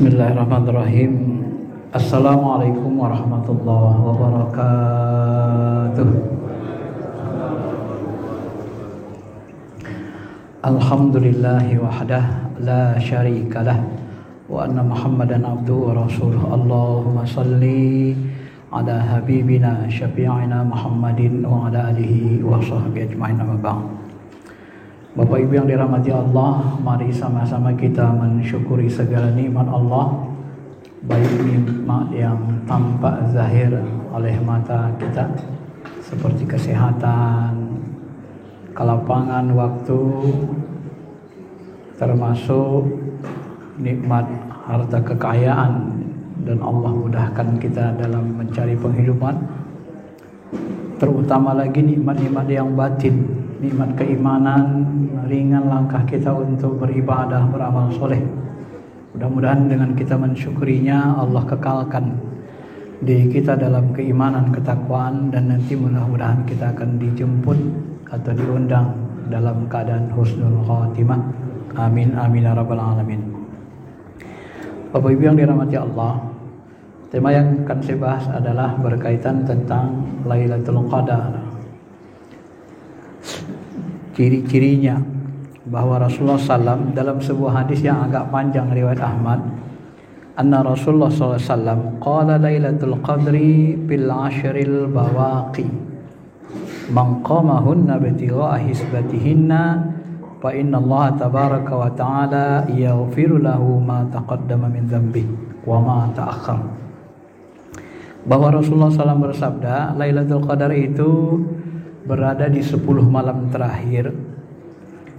Bismillahirrahmanirrahim. Assalamualaikum warahmatullahi wabarakatuh. Alhamdulillahi wahdah la syarikalah wa anna Muhammadan abduhu wa rasuluh. Allahumma salli ala habibina syafi'ina Muhammadin wa ala alihi wa sahbihi ajma'in, amma ba'd. Bapak Ibu yang dirahmati Allah, mari sama-sama kita mensyukuri segala nikmat Allah, baik nikmat yang tampak zahir oleh mata kita seperti kesehatan, kelapangan waktu, termasuk nikmat harta kekayaan, dan Allah mudahkan kita dalam mencari penghidupan, terutama lagi nikmat-nikmat yang batin, nikmat keimanan, ringan langkah kita untuk beribadah, beramal soleh. Mudah-mudahan dengan kita mensyukurinya, Allah kekalkan diri kita dalam keimanan, ketakwaan, dan nanti mudah-mudahan kita akan dijemput atau diundang dalam keadaan husnul khatimah. Amin amin ya rabbal alamin. Bapak Ibu yang dirahmati Allah, tema yang akan saya bahas adalah berkaitan tentang Lailatul Qadar. Ciri-cirinya bahwa Rasulullah SAW dalam sebuah hadis yang agak panjang riwayat Ahmad, anna Rasulullah SAW qala Lailatul Qadri bil ashril bawaqi man qamahunna bitigha'a hisbatihinna fa inna Allah tabaraka wa ta'ala yaghfiru lahu ma taqaddama min dhanbihi wa ma ta'akhkhar. Bahwa Rasulullah SAW bersabda, Lailatul Qadar itu berada di 10 malam terakhir.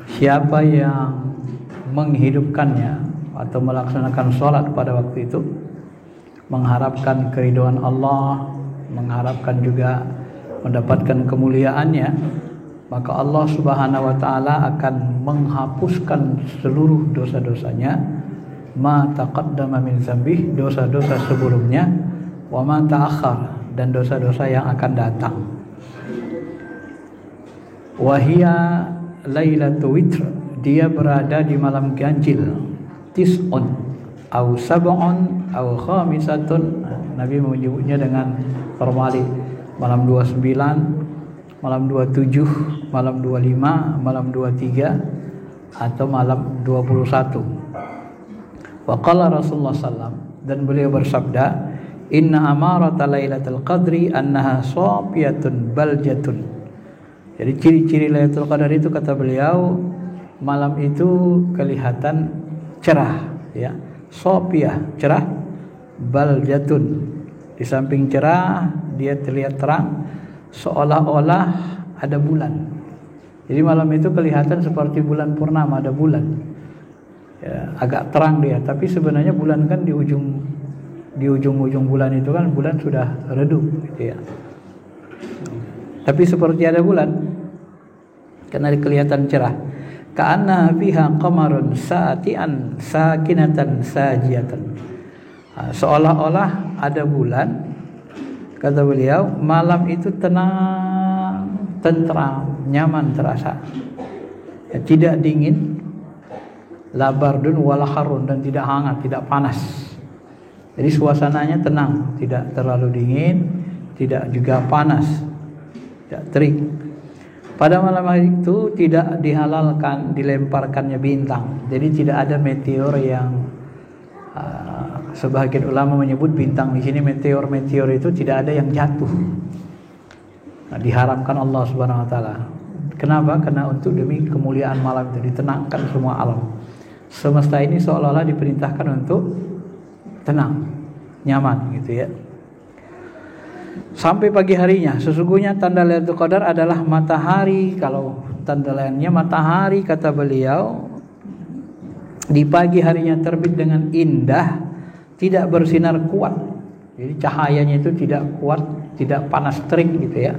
Siapa yang menghidupkannya atau melaksanakan sholat pada waktu itu, mengharapkan keridhaan Allah, mengharapkan juga mendapatkan kemuliaannya, maka Allah Subhanahu wa ta'ala akan menghapuskan seluruh dosa-dosanya, ma taqaddama min dzambih, dosa-dosa sebelumnya, wa ma ta'akhkhar, dan dosa-dosa yang akan datang. Wahia Lailatul Witr, dia berada di malam ganjil, tis'un au sab'un au khamisatun. Nabi menyebutnya dengan formali, malam 29, malam 27, malam 25, malam 23, atau malam 21. Wa qala Rasulullah SAW, dan beliau bersabda, inna amarata Lailatul Qadri annaha safiyatun baljatun. Jadi ciri-ciri Lailatul Qadar itu, kata beliau, malam itu kelihatan cerah, ya, sofiyah, cerah, baljatun, di samping cerah dia terlihat terang, seolah-olah ada bulan. Jadi malam itu kelihatan seperti bulan purnama, ada bulan, ya, agak terang dia, tapi sebenarnya bulan kan di ujung-ujung bulan itu kan bulan sudah redup, gitu ya. Tapi seperti ada bulan, karena kelihatan cerah. Ka'anna fiha qamarun sati'an sakinatan sajiyatan. Seolah-olah ada bulan, kata beliau, malam itu tenang, tentram, nyaman terasa, ya, tidak dingin, la bardun wala harun, dan tidak hangat, tidak panas. Jadi suasananya tenang, tidak terlalu dingin, tidak juga panas, tidak terik. Pada malam hari itu tidak dihalalkan dilemparkannya bintang. Jadi tidak ada meteor yang sebagian ulama menyebut bintang di sini meteor itu tidak ada yang jatuh. Nah, diharamkan Allah Subhanahu wa taala. Kenapa? Karena untuk demi kemuliaan malam itu ditenangkan semua alam. Semesta ini seolah-olah diperintahkan untuk tenang, nyaman, gitu ya. Sampai pagi harinya. Sesungguhnya tanda Lailatul Qadar adalah matahari. Kalau tanda lainnya matahari, kata beliau, di pagi harinya terbit dengan indah, tidak bersinar kuat. Jadi cahayanya itu tidak kuat, tidak panas terik, gitu ya.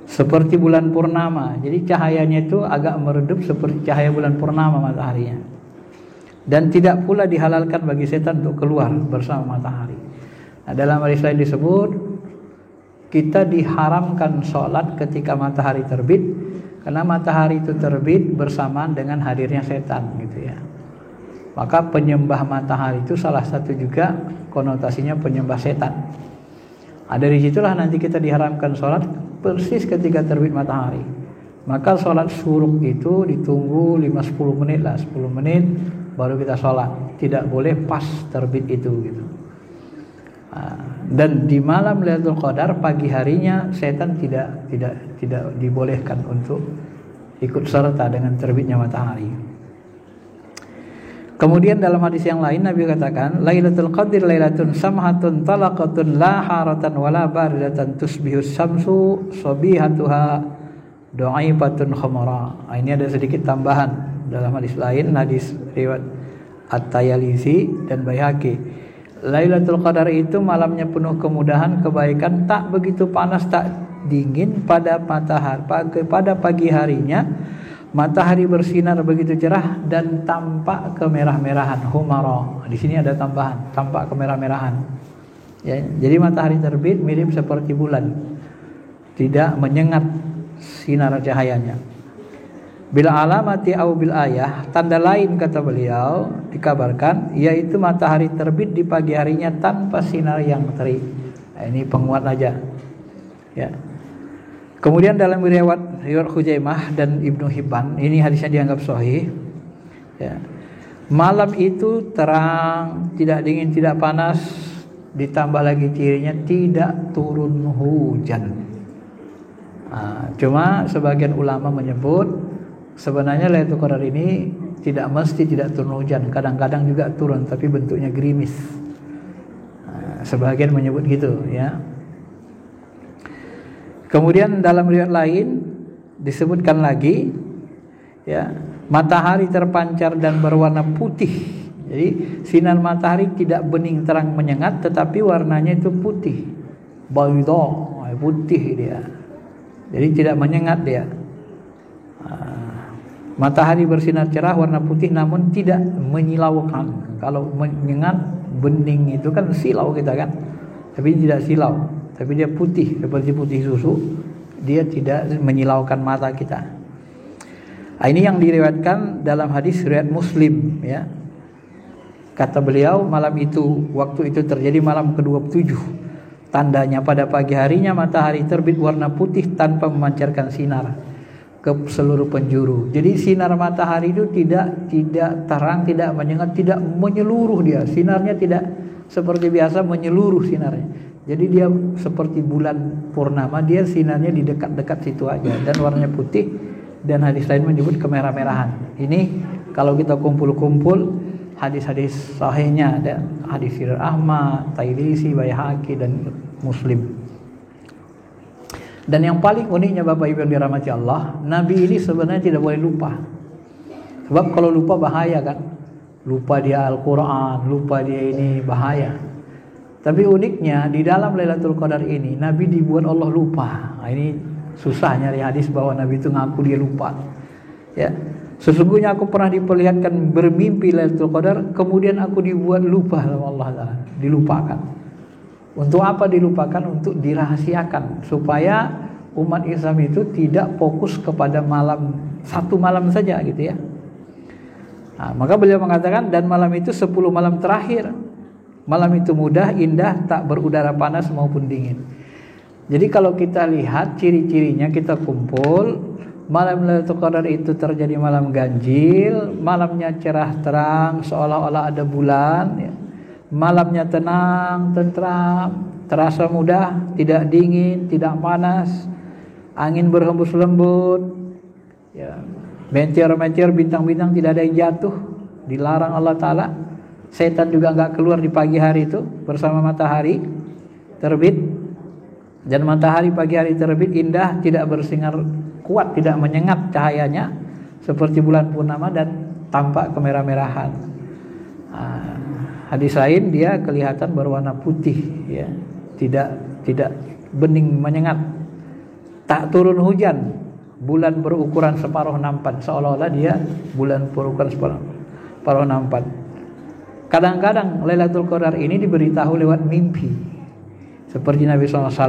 Seperti bulan purnama. Jadi cahayanya itu agak meredup seperti cahaya bulan purnama mataharinya. Dan tidak pula dihalalkan bagi setan untuk keluar bersama matahari. Nah, dalam hadis lain disebut kita diharamkan sholat ketika matahari terbit, karena matahari itu terbit bersamaan dengan hadirnya setan, gitu ya. Maka penyembah matahari itu salah satu juga konotasinya penyembah setan. Dari situlah nanti kita diharamkan sholat persis ketika terbit matahari. Maka sholat syuruk itu ditunggu 5-10 menit lah, 10 menit baru kita sholat. Tidak boleh pas terbit itu gitu. Dan di malam Lailatul Qadar pagi harinya setan tidak dibolehkan untuk ikut serta dengan terbitnya matahari. Kemudian dalam hadis yang lain Nabi katakan, Lailatul Qadr lailatun samhatun talaqatun la haratan wala baridatan tusbihus samsu sabihatuha du'aifatun khamara. Ini ada sedikit tambahan dalam hadis lain, hadis riwayat At-Tayalisi dan Baihaqi. Lailatul Qadar itu malamnya penuh kemudahan, kebaikan, tak begitu panas, tak dingin pada matahari. Pada pagi harinya matahari bersinar begitu cerah dan tampak kemerah-merahan, humara. Di sini ada tambahan, tampak kemerah-merahan. Ya, jadi matahari terbit mirip seperti bulan, tidak menyengat sinar cahayanya. Bila alamati au bil ayah, tanda lain kata beliau dikabarkan, yaitu matahari terbit di pagi harinya tanpa sinar yang terik. Ini penguat aja. Ya. Kemudian dalam riwayat Khuzaimah dan Ibnu Hibban, ini hadisnya dianggap sahih. Ya. Malam itu terang, tidak dingin, tidak panas, ditambah lagi cirinya tidak turun hujan. Cuma sebagian ulama menyebut sebenarnya Lailatul Qadar ini tidak mesti tidak turun hujan, kadang-kadang juga turun tapi bentuknya gerimis. Sebagian menyebut gitu ya. Kemudian dalam riwayat lain disebutkan lagi ya, matahari terpancar dan berwarna putih. Jadi sinar matahari tidak bening terang menyengat tetapi warnanya itu putih. Baydha, putih dia. Jadi tidak menyengat dia. Matahari bersinar cerah warna putih namun tidak menyilaukan. Kalau menyengat bening itu kan silau kita kan. Tapi tidak silau, tapi dia putih seperti putih susu. Dia tidak menyilaukan mata kita. Ini yang diriwayatkan dalam hadis riwayat Muslim ya. Kata beliau, malam itu, waktu itu terjadi malam ke-27. Tandanya pada pagi harinya matahari terbit warna putih tanpa memancarkan sinar ke seluruh penjuru. Jadi sinar matahari itu tidak terang, tidak menyengat, tidak menyeluruh dia. Sinarnya tidak seperti biasa menyeluruh sinarnya. Jadi dia seperti bulan purnama, dia sinarnya di dekat-dekat situ aja dan warnanya putih, dan hadis lain menyebut kemerah-merahan. Ini kalau kita kumpul-kumpul hadis-hadis sahihnya ada hadis riwayat Ahmad, Tailisi, Baihaqi dan Muslim. Dan yang paling uniknya Bapak Ibu yang dirahmati Allah, Nabi ini sebenarnya tidak boleh lupa. Sebab kalau lupa bahaya kan. Lupa dia Al-Quran, lupa dia ini bahaya. Tapi uniknya di dalam Lailatul Qadar ini Nabi dibuat Allah lupa. Ini susah nyari hadis bahwa Nabi itu ngaku dia lupa. Ya. Sesungguhnya aku pernah diperlihatkan bermimpi Lailatul Qadar, kemudian aku dibuat lupa oleh Allah Ta'ala, dilupakan. Untuk apa dilupakan? Untuk dirahasiakan supaya umat Islam itu tidak fokus kepada satu malam saja gitu ya. Maka beliau mengatakan, dan malam itu 10 malam terakhir. Malam itu mudah, indah, tak berudara panas maupun dingin. Jadi kalau kita lihat ciri-cirinya, kita kumpul, malam Lailatul Qadar itu terjadi malam ganjil, malamnya cerah terang seolah-olah ada bulan ya. Malamnya tenang, tentram, terasa mudah, tidak dingin, tidak panas, angin berhembus lembut, ya, mencer-mencer, bintang-bintang tidak ada yang jatuh, dilarang Allah Ta'ala. Setan juga enggak keluar di pagi hari itu bersama matahari terbit. Dan matahari pagi hari terbit indah, tidak bersinar kuat, tidak menyengat cahayanya seperti bulan purnama dan tampak kemerah-merahan. Hadis lain dia kelihatan berwarna putih ya, tidak bening menyengat, tak turun hujan, bulan berukuran separuh nampan, seolah-olah dia bulan berukuran separuh nampan. Kadang-kadang Lailatul Qadar ini diberitahu lewat mimpi, seperti Nabi SAW.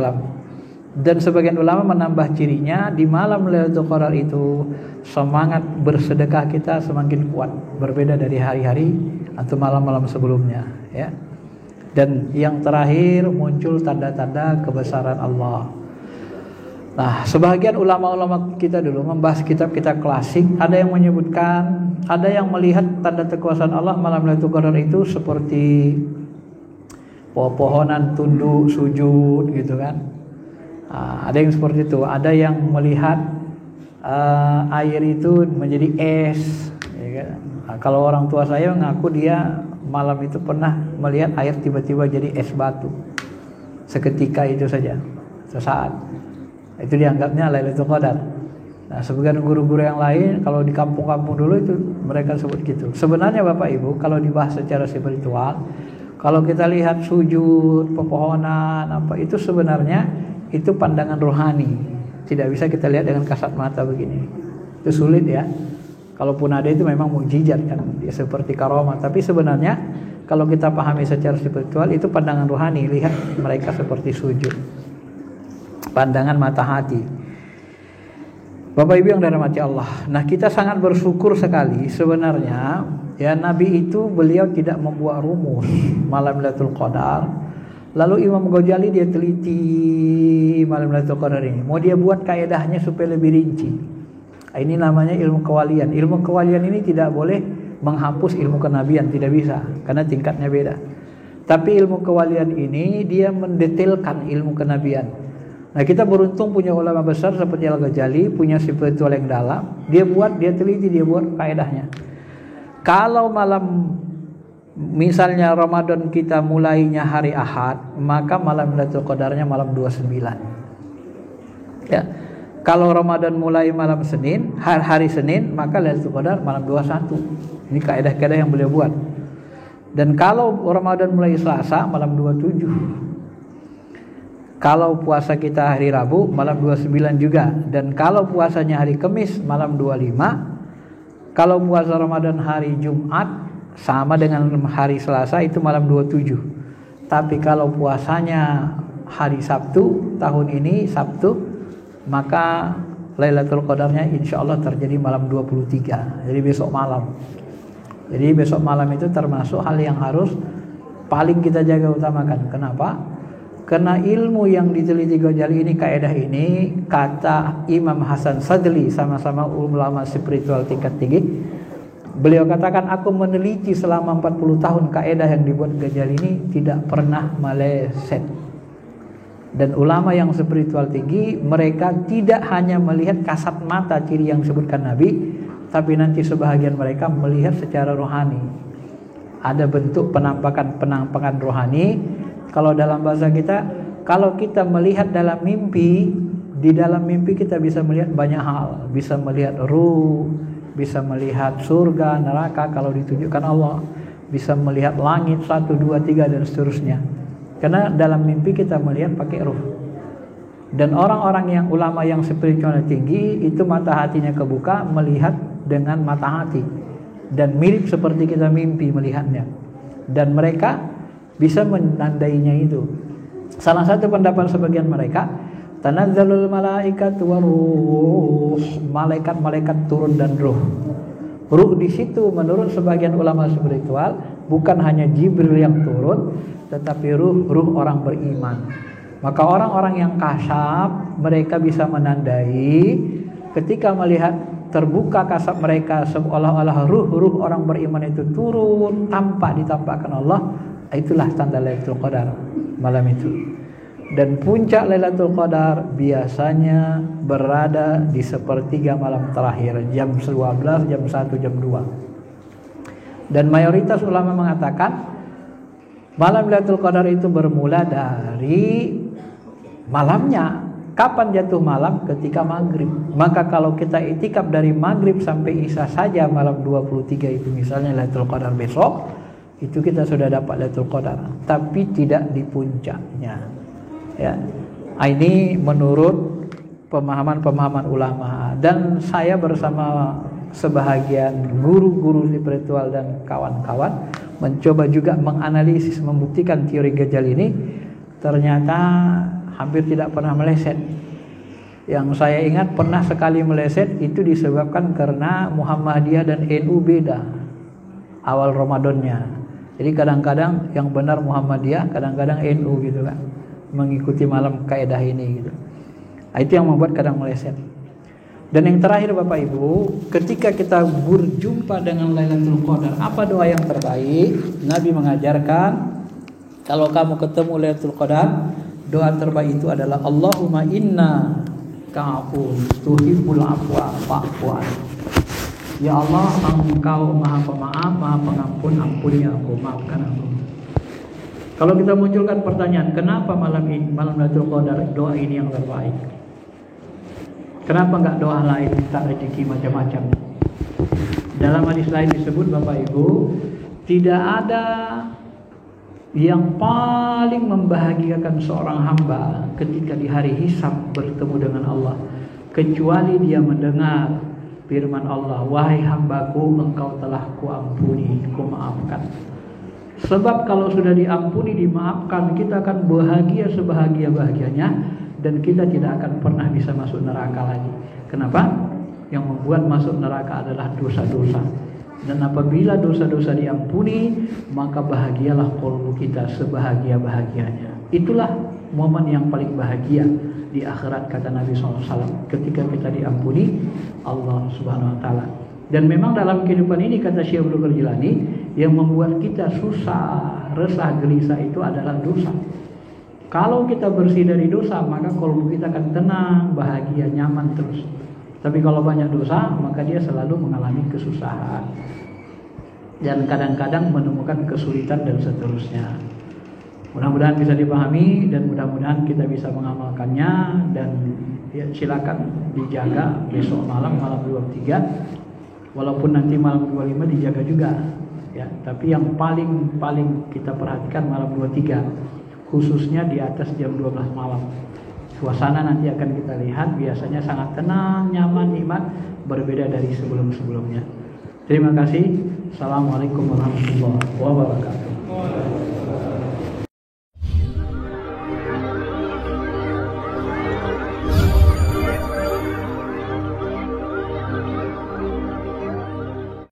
Dan sebagian ulama menambah cirinya di malam Lailatul Qadar itu semangat bersedekah kita semakin kuat, berbeda dari hari-hari atau malam-malam sebelumnya, ya. Dan yang terakhir muncul tanda-tanda kebesaran Allah. Nah, sebagian ulama-ulama kita dulu membahas kitab-kitab klasik, ada yang menyebutkan, ada yang melihat tanda kekuasaan Allah malam Lailatul Qadar itu seperti pohon-pohonan tunduk sujud gitu kan. Ada yang seperti itu, ada yang melihat air itu menjadi es, ya kan? Kalau orang tua saya mengaku dia malam itu pernah melihat air tiba-tiba jadi es batu, seketika itu saja, sesaat. Itu dianggapnya Lailatul Qadar. Nah, sebagian guru-guru yang lain kalau di kampung-kampung dulu itu mereka sebut gitu. Sebenarnya Bapak Ibu, kalau dibahas secara spiritual, kalau kita lihat sujud, pepohonan apa itu sebenarnya itu pandangan rohani, tidak bisa kita lihat dengan kasat mata begini. Itu sulit ya. Kalaupun ada itu memang mukjizat kan, ya seperti karomah. Tapi sebenarnya kalau kita pahami secara spiritual itu pandangan rohani. Lihat mereka seperti sujud, pandangan mata hati. Bapak Ibu yang dirahmati Allah. Nah, kita sangat bersyukur sekali sebenarnya ya, Nabi itu beliau tidak membuat rumus malam Lailatul Qadar. Lalu Imam Ghazali dia teliti malam Lailatul Qadar ini. Mau dia buat kaedahnya supaya lebih rinci. Ini namanya ilmu kewalian. Ilmu kewalian ini tidak boleh menghapus ilmu kenabian, tidak bisa, karena tingkatnya beda. Tapi ilmu kewalian ini dia mendetailkan ilmu kenabian. Nah, kita beruntung punya ulama besar seperti Al-Ghazali, punya spiritual yang dalam. Dia teliti, dia buat kaedahnya. Kalau malam misalnya Ramadan kita mulainya hari Ahad, maka malam Lailatul Qadarnya malam 29. Ya. Kalau Ramadan mulai malam Senin, hari Senin, maka Lailatul Qadar malam 21. Ini kaidah-kaidah yang beliau buat. Dan kalau Ramadan mulai Selasa malam 27. Kalau puasa kita hari Rabu malam 29 juga. Dan kalau puasanya hari Kamis malam 25. Kalau puasa Ramadan hari Jumat sama dengan hari Selasa itu malam 27. Tapi kalau puasanya hari Sabtu, tahun ini Sabtu, maka Lailatul Qadarnya insya Allah terjadi malam 23. Jadi besok malam. Jadi besok malam itu termasuk hal yang harus paling kita jaga utamakan. Kenapa? Karena ilmu yang diteliti Ghazali ini, kaidah ini, kata Imam Hasan Sadli, sama-sama ulama spiritual tingkat tinggi. Beliau katakan, aku meneliti selama 40 tahun kaidah yang dibuat Ghazali ini tidak pernah meleset. Dan ulama yang spiritual tinggi, mereka tidak hanya melihat kasat mata ciri yang disebutkan Nabi, tapi nanti sebahagian mereka melihat secara rohani. Ada bentuk penampakan rohani. Kalau dalam bahasa kita, kalau kita melihat dalam mimpi, di dalam mimpi kita bisa melihat banyak hal. Bisa melihat ruh, bisa melihat surga, neraka kalau ditunjukkan Allah, bisa melihat langit 1, 2, 3 dan seterusnya. Karena dalam mimpi kita melihat pakai ruh. Dan orang-orang yang ulama yang spiritual tinggi itu mata hatinya kebuka melihat dengan mata hati, dan mirip seperti kita mimpi melihatnya. Dan mereka bisa menandainya itu. Salah satu pendapat sebagian mereka, tanazzalul malaikatu waruh, malaikat-malaikat turun dan ruh. Ruh di situ menurut sebagian ulama spiritual bukan hanya Jibril yang turun, tetapi ruh orang beriman. Maka orang-orang yang kasab mereka bisa menandai ketika melihat terbuka kasab mereka seolah-olah ruh orang beriman itu turun, ditampakkan Allah. Itulah tanda Lailatul Qadar malam itu. Dan puncak Lailatul Qadar biasanya berada di sepertiga malam terakhir, jam 12, jam 1, jam 2. Dan mayoritas ulama mengatakan malam Lailatul Qadar itu bermula dari malamnya. Kapan jatuh malam? Ketika maghrib. Maka kalau kita itikaf dari maghrib sampai isya saja malam 23 itu, misalnya Lailatul Qadar besok, itu kita sudah dapat Lailatul Qadar, tapi tidak di puncaknya. Ya, ini menurut pemahaman ulama. Dan saya bersama sebahagian guru-guru spiritual dan kawan-kawan mencoba juga menganalisis, membuktikan teori Ghazali ini. Ternyata hampir tidak pernah meleset. Yang saya ingat pernah sekali meleset itu disebabkan karena Muhammadiyah dan NU beda awal Ramadannya. Jadi kadang-kadang yang benar Muhammadiyah, kadang-kadang NU gitu kan, mengikuti malam kaidah ini gitu. Itu yang membuat kadang meleset. Dan yang terakhir Bapak Ibu, ketika kita berjumpa dengan Lailatul Qadar, apa doa yang terbaik? Nabi mengajarkan kalau kamu ketemu Lailatul Qadar, doa terbaik itu adalah Allahumma inna ka'afun tuhibbul afwa fa'fu anni. Ya Allah, Engkau Maha Pemaaf, Maha Pengampun, ampuni aku, maafkan aku. Kalau kita munculkan pertanyaan, kenapa malam Lailatul Qadar doa ini yang terbaik? Kenapa enggak doa lain minta rezeki macam-macam? Dalam hadis lain disebut Bapak Ibu, tidak ada yang paling membahagiakan seorang hamba ketika di hari hisab bertemu dengan Allah kecuali dia mendengar firman Allah, wahai hambaku, engkau telah kuampuni, kumaafkan. Sebab kalau sudah diampuni, dimaafkan, kita akan bahagia sebahagia-bahagianya dan kita tidak akan pernah bisa masuk neraka lagi. Kenapa? Yang membuat masuk neraka adalah dosa-dosa. Dan apabila dosa-dosa diampuni, maka bahagialah qalbu kita sebahagia-bahagianya. Itulah momen yang paling bahagia di akhirat, kata Nabi SAW, ketika kita diampuni Allah Subhanahu Wa Taala. Dan memang dalam kehidupan ini, kata Syekh Abdul Qadir Jilani, yang membuat kita susah, resah, gelisah itu adalah dosa. Kalau kita bersih dari dosa, maka qalbu kita akan tenang, bahagia, nyaman terus. Tapi kalau banyak dosa, maka dia selalu mengalami kesusahan dan kadang-kadang menemukan kesulitan dan seterusnya. Mudah-mudahan bisa dipahami dan mudah-mudahan kita bisa mengamalkannya. Dan ya, silakan dijaga besok malam 23, walaupun nanti malam 25 dijaga juga ya. Tapi yang paling kita perhatikan malam 23, khususnya di atas jam 12 malam. Suasana nanti akan kita lihat biasanya sangat tenang, nyaman, nikmat, berbeda dari sebelum-sebelumnya. Terima kasih. Assalamualaikum warahmatullahi wabarakatuh.